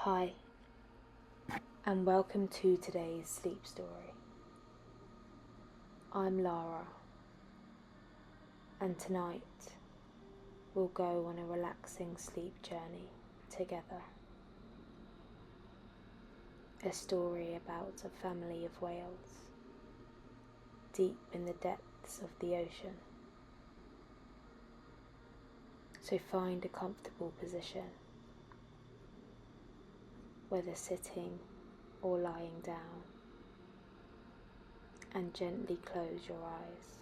Hi, and welcome to today's sleep story. I'm Lara, and tonight we'll go on a relaxing sleep journey together. A story about a family of whales deep in the depths of the ocean. So find a comfortable position, whether sitting or lying down, and gently close your eyes.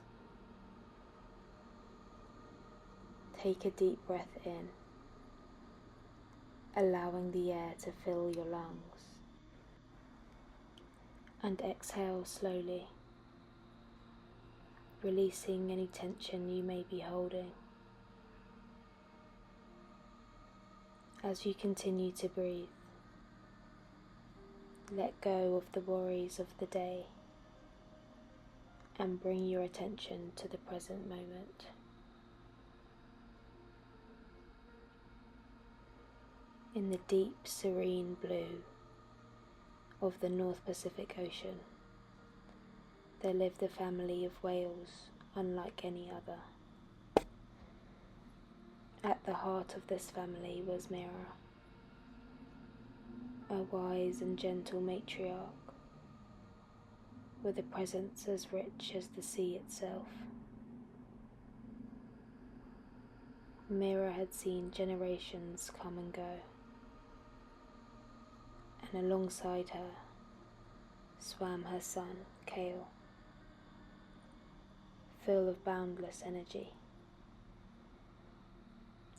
Take a deep breath in, allowing the air to fill your lungs, and exhale slowly, releasing any tension you may be holding. As you continue to breathe, let go of the worries of the day and bring your attention to the present moment. In the deep, serene blue of the North Pacific Ocean, there lived a family of whales unlike any other. At the heart of this family was Mira, a wise and gentle matriarch, with a presence as rich as the sea itself. Mira had seen generations come and go, and alongside her swam her son, Kale, full of boundless energy,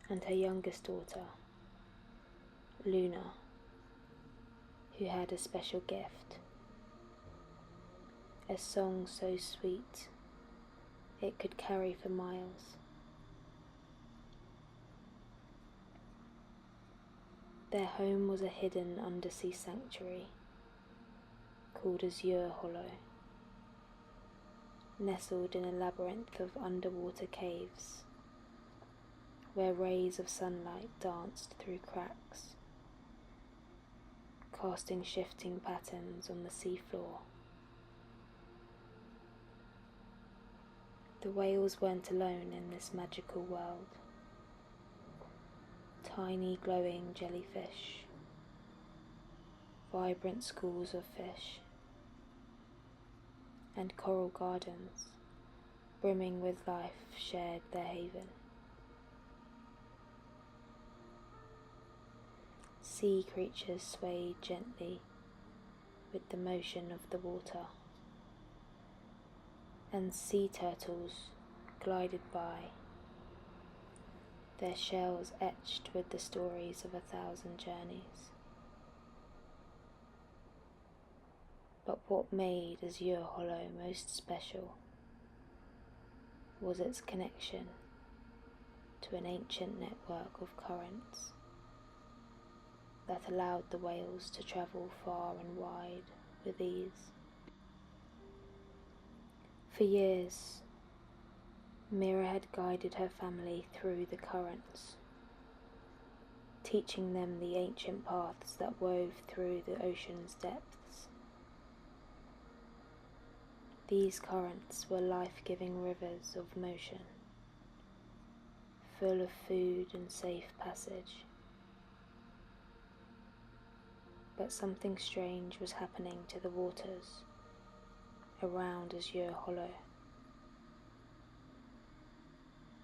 and her youngest daughter, Luna, who had a special gift, a song so sweet it could carry for miles. Their home was a hidden undersea sanctuary called Azure Hollow, nestled in a labyrinth of underwater caves where rays of sunlight danced through cracks, casting shifting patterns on the seafloor. The whales weren't alone in this magical world. Tiny glowing jellyfish, vibrant schools of fish, and coral gardens brimming with life shared their haven. Sea creatures swayed gently with the motion of the water, and sea turtles glided by, their shells etched with the stories of 1,000 journeys. But what made Azure Hollow most special was its connection to an ancient network of currents that allowed the whales to travel far and wide with ease. For years, Mira had guided her family through the currents, teaching them the ancient paths that wove through the ocean's depths. These currents were life-giving rivers of motion, full of food and safe passage. But something strange was happening to the waters around Azure Hollow.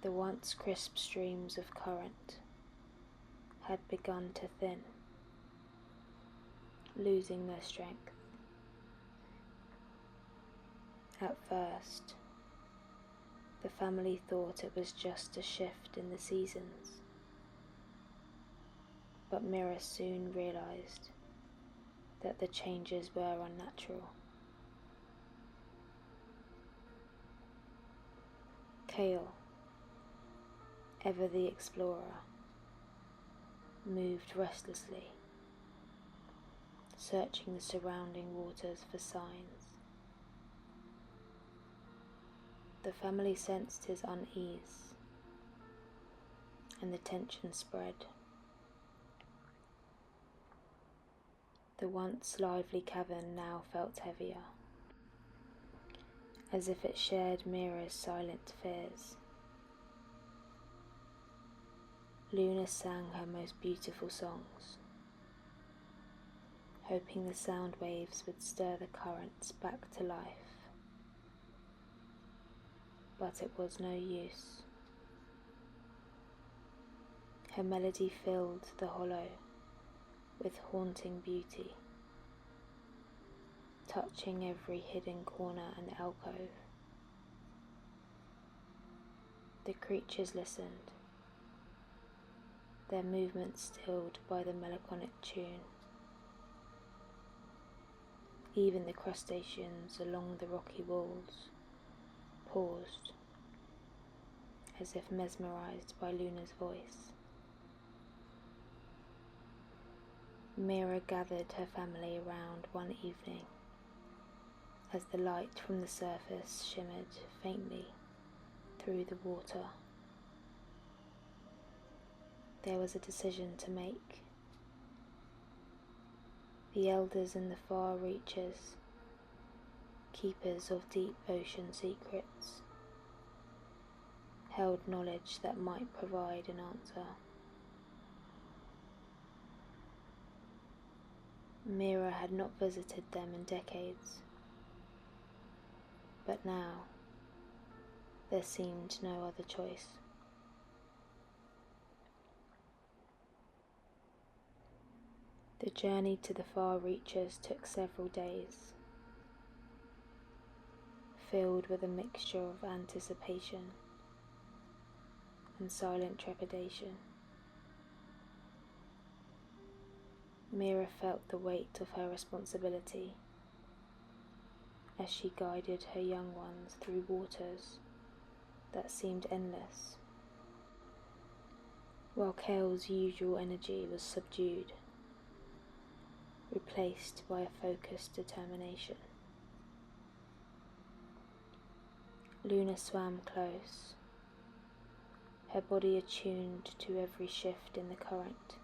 The once crisp streams of current had begun to thin, losing their strength. At first, the family thought it was just a shift in the seasons, but Mira soon realized that the changes were unnatural. Kale, ever the explorer, moved restlessly, searching the surrounding waters for signs. The family sensed his unease, and the tension spread. The once lively cavern now felt heavier, as if it shared Mira's silent fears. Luna sang her most beautiful songs, hoping the sound waves would stir the currents back to life. But it was no use. Her melody filled the hollow with haunting beauty, touching every hidden corner and alcove. The creatures listened, their movements stilled by the melancholic tune. Even the crustaceans along the rocky walls paused, as if mesmerized by Luna's voice. Mira gathered her family around one evening as the light from the surface shimmered faintly through the water. There was a decision to make. The elders in the far reaches, keepers of deep ocean secrets, held knowledge that might provide an answer. Mira had not visited them in decades, but now there seemed no other choice. The journey to the far reaches took several days, filled with a mixture of anticipation and silent trepidation. Mira felt the weight of her responsibility as she guided her young ones through waters that seemed endless, while Kale's usual energy was subdued, replaced by a focused determination. Luna swam close, her body attuned to every shift in the current,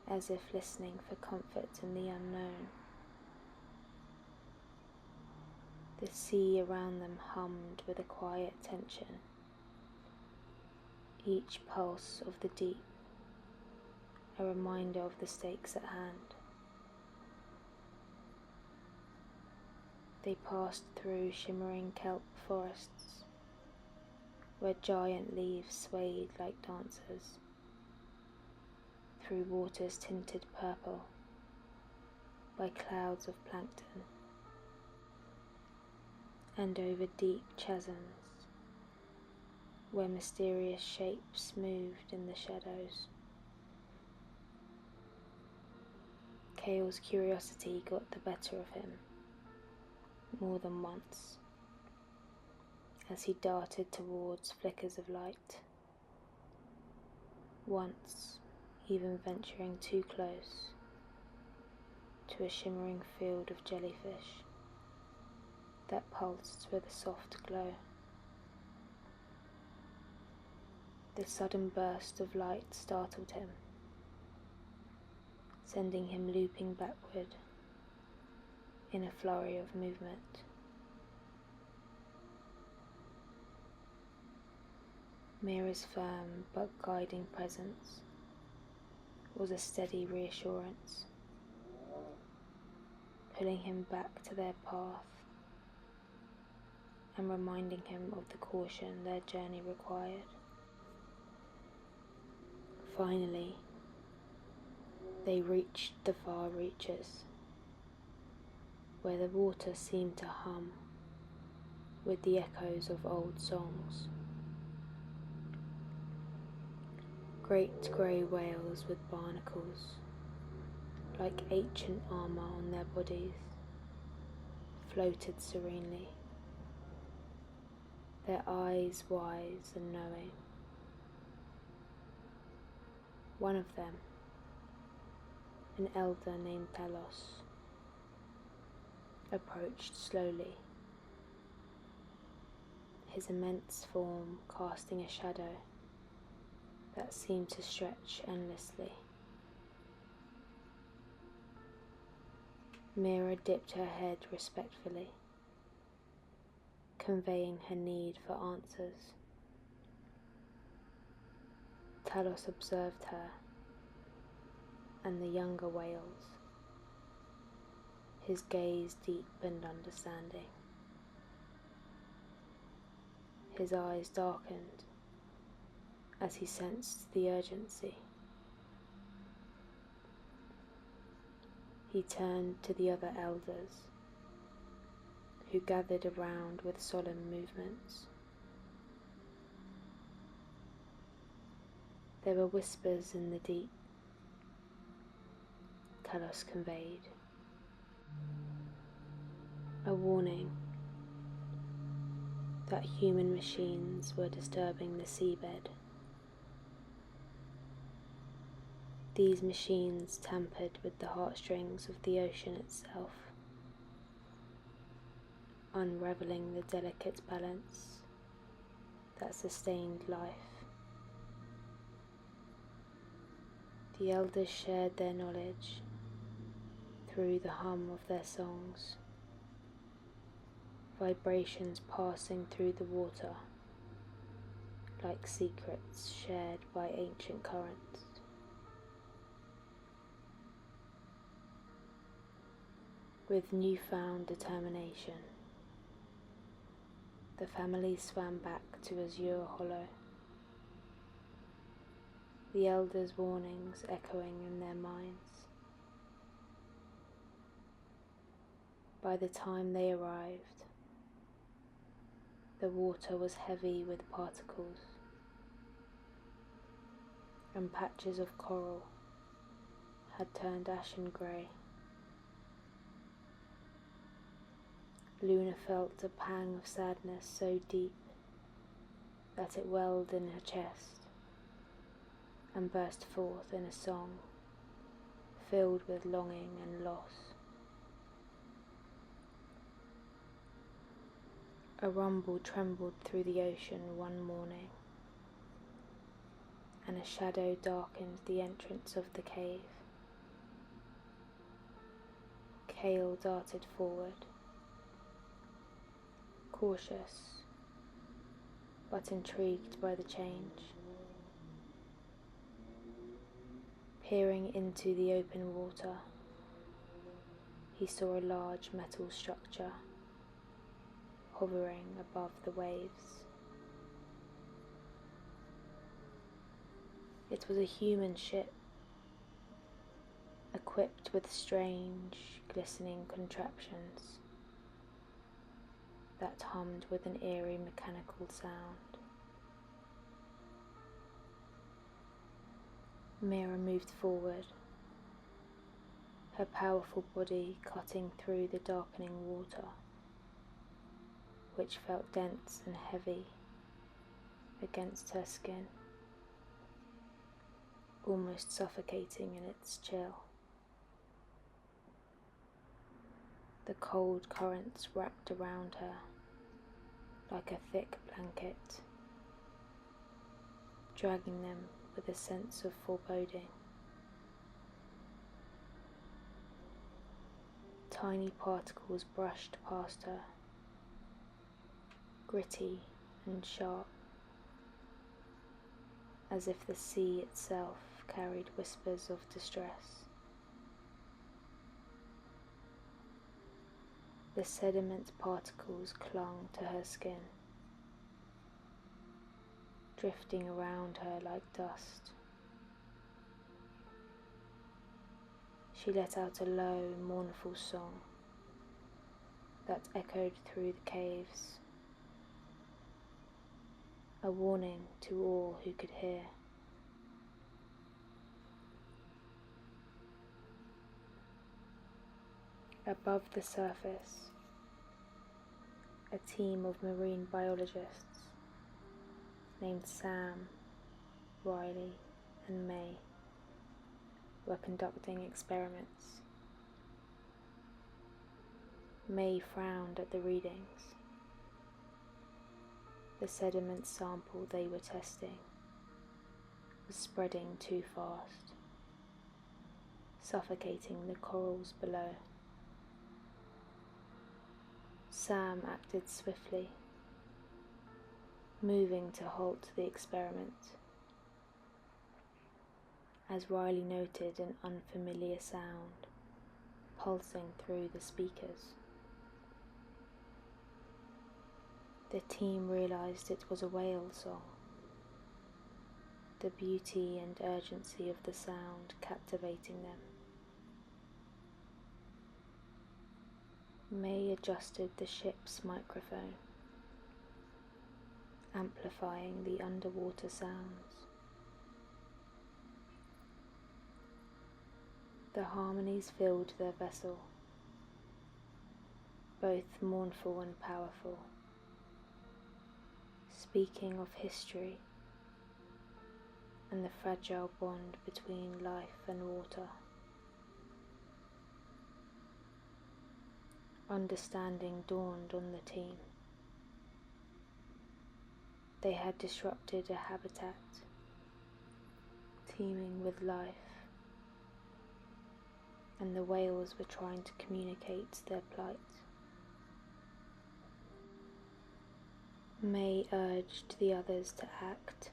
as if listening for comfort in the unknown. The sea around them hummed with a quiet tension, each pulse of the deep a reminder of the stakes at hand. They passed through shimmering kelp forests, where giant leaves swayed like dancers, through waters tinted purple by clouds of plankton, and over deep chasms where mysterious shapes moved in the shadows. Kale's curiosity got the better of him more than once, as he darted towards flickers of light, once even venturing too close to a shimmering field of jellyfish that pulsed with a soft glow. The sudden burst of light startled him, sending him looping backward in a flurry of movement. Mira's firm but guiding presence was a steady reassurance, pulling him back to their path and reminding him of the caution their journey required. Finally, they reached the far reaches, where the water seemed to hum with the echoes of old songs. Great grey whales with barnacles, like ancient armour on their bodies, floated serenely, their eyes wise and knowing. One of them, an elder named Talos, approached slowly, his immense form casting a shadow that seemed to stretch endlessly. Mira dipped her head respectfully, conveying her need for answers. Talos observed her and the younger whales, his gaze deep and understanding. His eyes darkened as he sensed the urgency. He turned to the other elders, who gathered around with solemn movements. There were whispers in the deep, Talos conveyed. A warning that human machines were disturbing the seabed. These machines tampered with the heartstrings of the ocean itself, unraveling the delicate balance that sustained life. The elders shared their knowledge through the hum of their songs, vibrations passing through the water like secrets shared by ancient currents. With newfound determination, the family swam back to Azure Hollow, the elders' warnings echoing in their minds. By the time they arrived, the water was heavy with particles, and patches of coral had turned ashen grey. Luna felt a pang of sadness so deep that it welled in her chest and burst forth in a song filled with longing and loss. A rumble trembled through the ocean one morning, and a shadow darkened the entrance of the cave. Kale darted forward, cautious, but intrigued by the change. Peering into the open water, he saw a large metal structure hovering above the waves. It was a human ship, equipped with strange, glistening contraptions that hummed with an eerie mechanical sound. Mira moved forward, her powerful body cutting through the darkening water, which felt dense and heavy against her skin, almost suffocating in its chill. The cold currents wrapped around her like a thick blanket, dragging them with a sense of foreboding. Tiny particles brushed past her, gritty and sharp, as if the sea itself carried whispers of distress. The sediment particles clung to her skin, drifting around her like dust. She let out a low, mournful song that echoed through the caves, a warning to all who could hear. Above the surface, a team of marine biologists named Sam, Riley, and May were conducting experiments. May frowned at the readings. The sediment sample they were testing was spreading too fast, suffocating the corals below. Sam acted swiftly, moving to halt the experiment, as Riley noted an unfamiliar sound pulsing through the speakers. The team realized it was a whale song, the beauty and urgency of the sound captivating them. May adjusted the ship's microphone, amplifying the underwater sounds. The harmonies filled their vessel, both mournful and powerful, speaking of history and the fragile bond between life and water. Understanding dawned on the team. They had disrupted a habitat teeming with life, and the whales were trying to communicate their plight. May urged the others to act,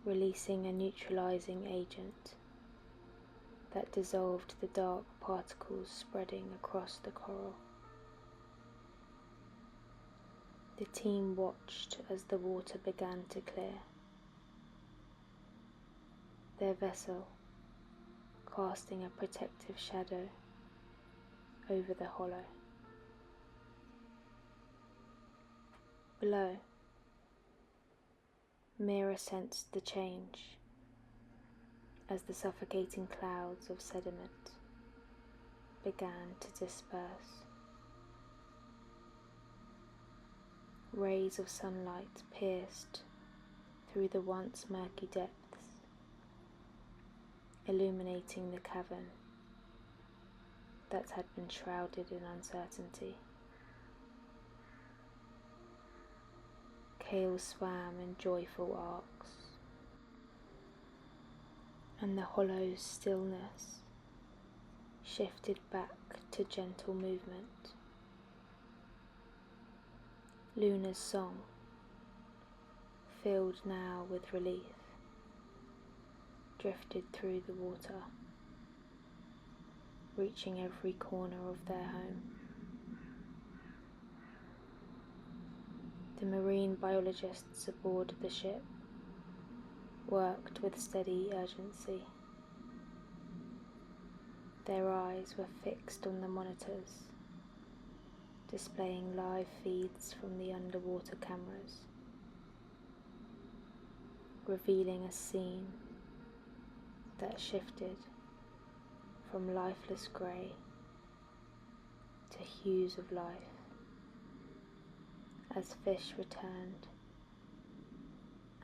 releasing a neutralizing agent that dissolved the dark particles spreading across the coral. The team watched as the water began to clear, their vessel casting a protective shadow over the hollow. Below, Mira sensed the change as the suffocating clouds of sediment began to disperse. Rays of sunlight pierced through the once murky depths, illuminating the cavern that had been shrouded in uncertainty. Kale swam in joyful arcs, and the hollow's stillness shifted back to gentle movement. Luna's song, filled now with relief, drifted through the water, reaching every corner of their home. The marine biologists aboard the ship worked with steady urgency. Their eyes were fixed on the monitors, displaying live feeds from the underwater cameras, revealing a scene that shifted from lifeless grey to hues of life as fish returned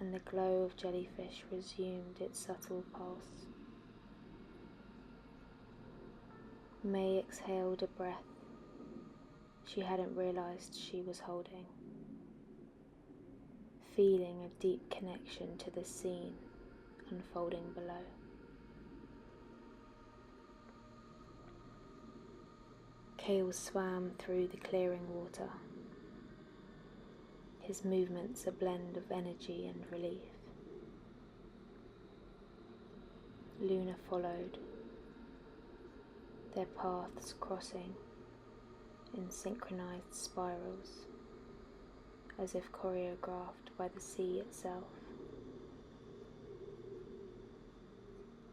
and the glow of jellyfish resumed its subtle pulse. May exhaled a breath she hadn't realized she was holding, feeling a deep connection to the scene unfolding below. Kale swam through the clearing water, his movements a blend of energy and relief. Luna followed, their paths crossing in synchronized spirals, as if choreographed by the sea itself.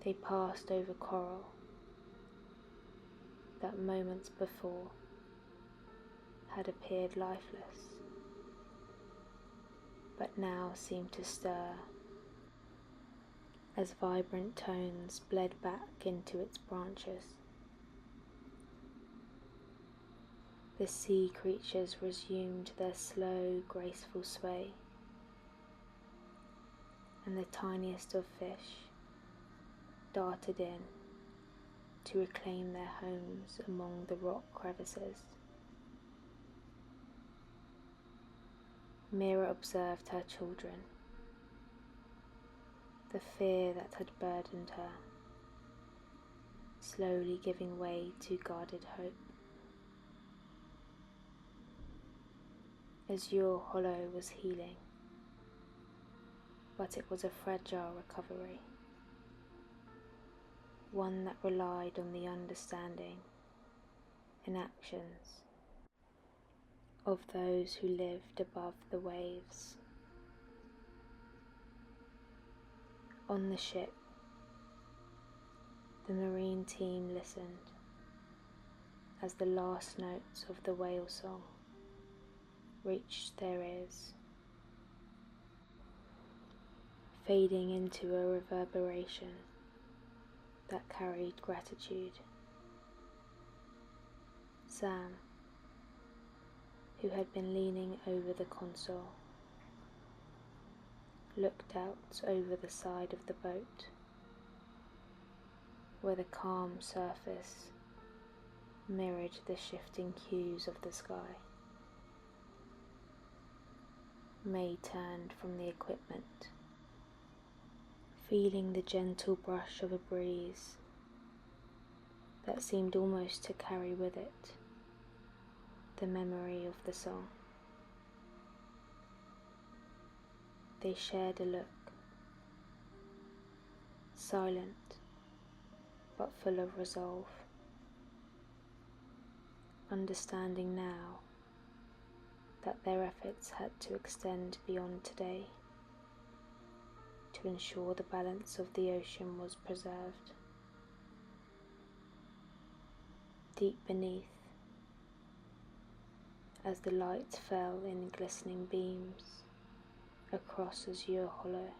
They passed over coral that moments before had appeared lifeless, but now seemed to stir as vibrant tones bled back into its branches. The sea creatures resumed their slow, graceful sway, and the tiniest of fish darted in to reclaim their homes among the rock crevices. Mira observed her children, the fear that had burdened her, slowly giving way to guarded hope. Azure Hollow was healing, but it was a fragile recovery, one that relied on the understanding and actions of those who lived above the waves. On the ship, the marine team listened as the last notes of the whale song reached their ears, fading into a reverberation that carried gratitude. Sam, who had been leaning over the console, looked out over the side of the boat, where the calm surface mirrored the shifting hues of the sky. May turned from the equipment, feeling the gentle brush of a breeze that seemed almost to carry with it the memory of the song. They shared a look, silent but full of resolve, understanding now that their efforts had to extend beyond today to ensure the balance of the ocean was preserved. Deep beneath, as the light fell in glistening beams across Azure Hollow,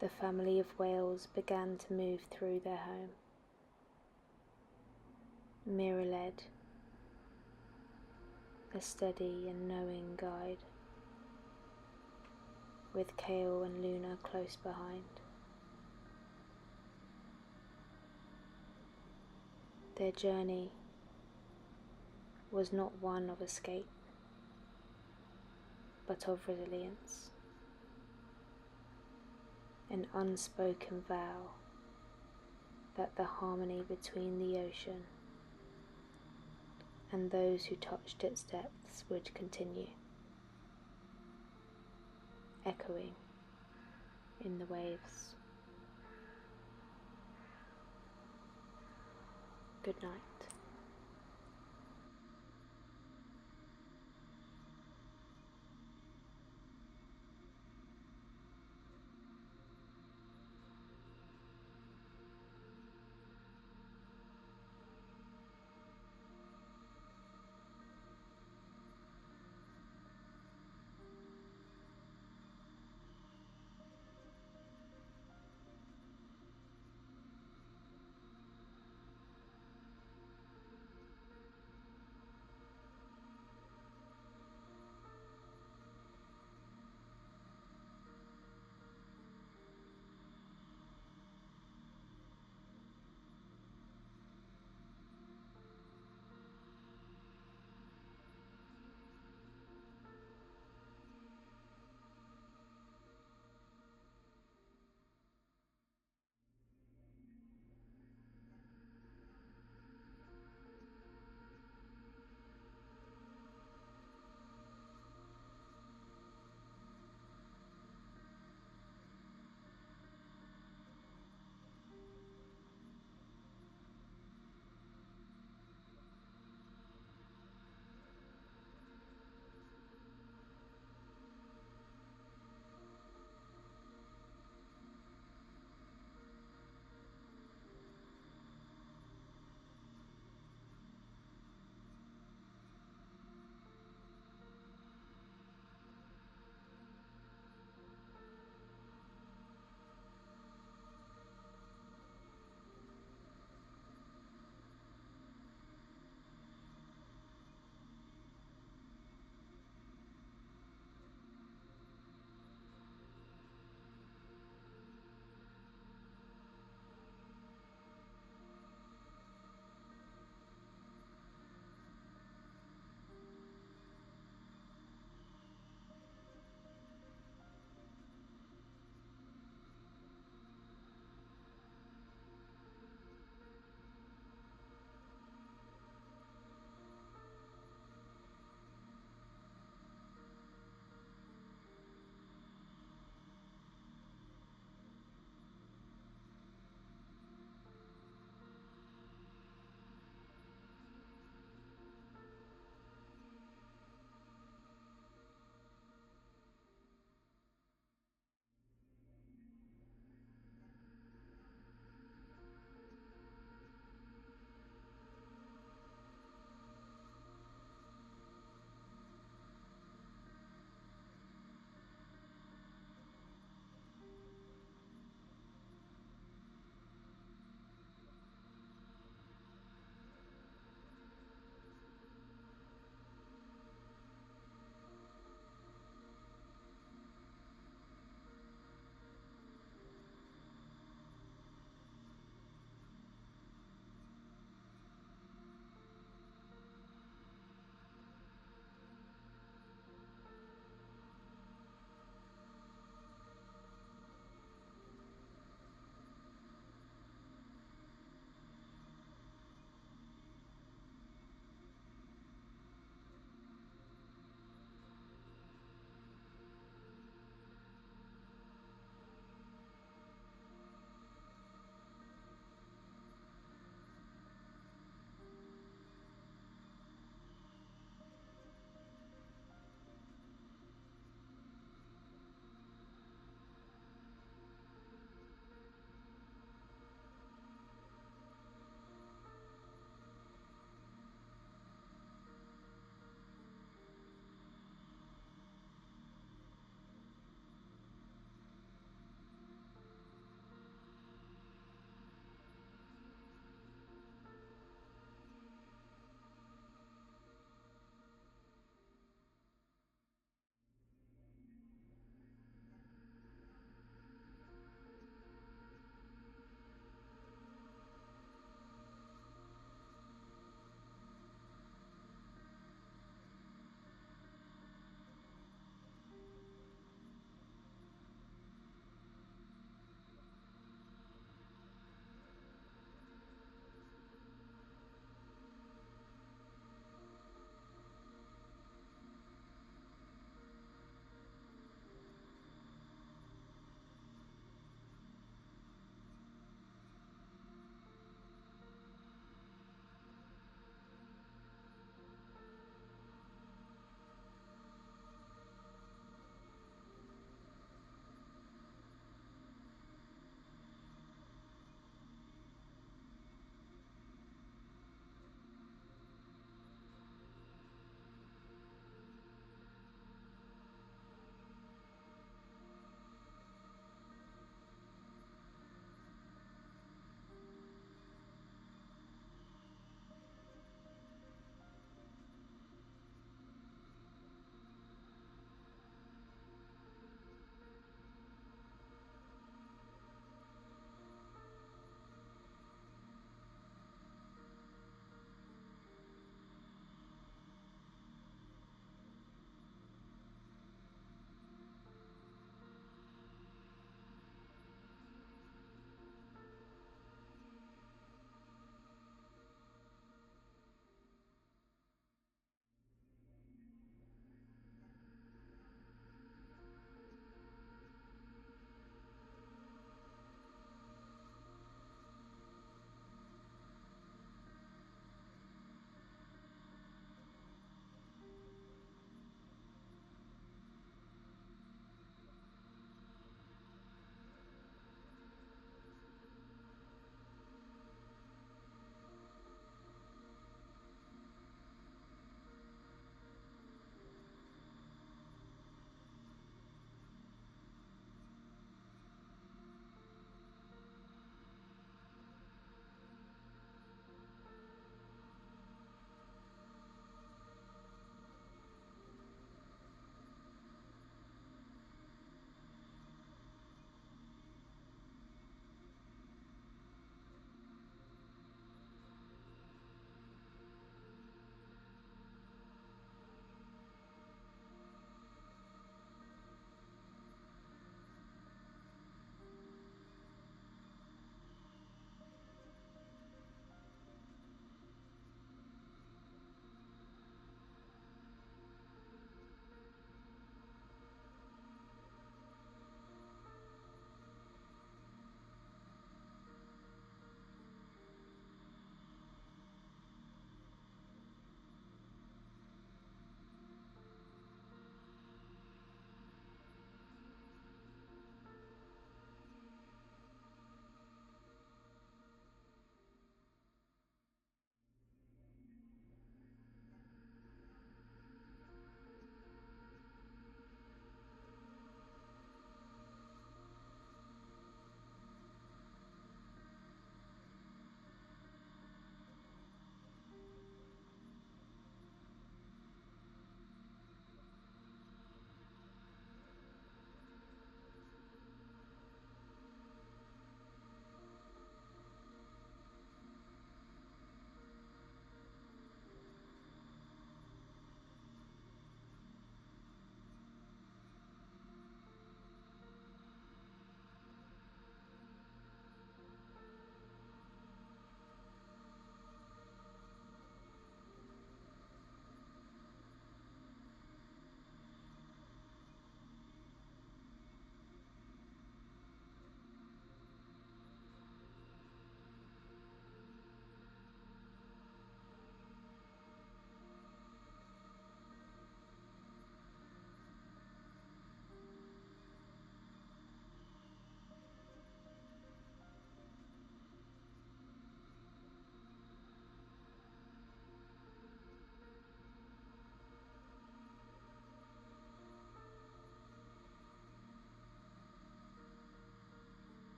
the family of whales began to move through their home. Mira led, a steady and knowing guide, with Kale and Luna close behind. Their journey was not one of escape, but of resilience, an unspoken vow that the harmony between the ocean and those who touched its depths would continue, echoing in the waves. Good night.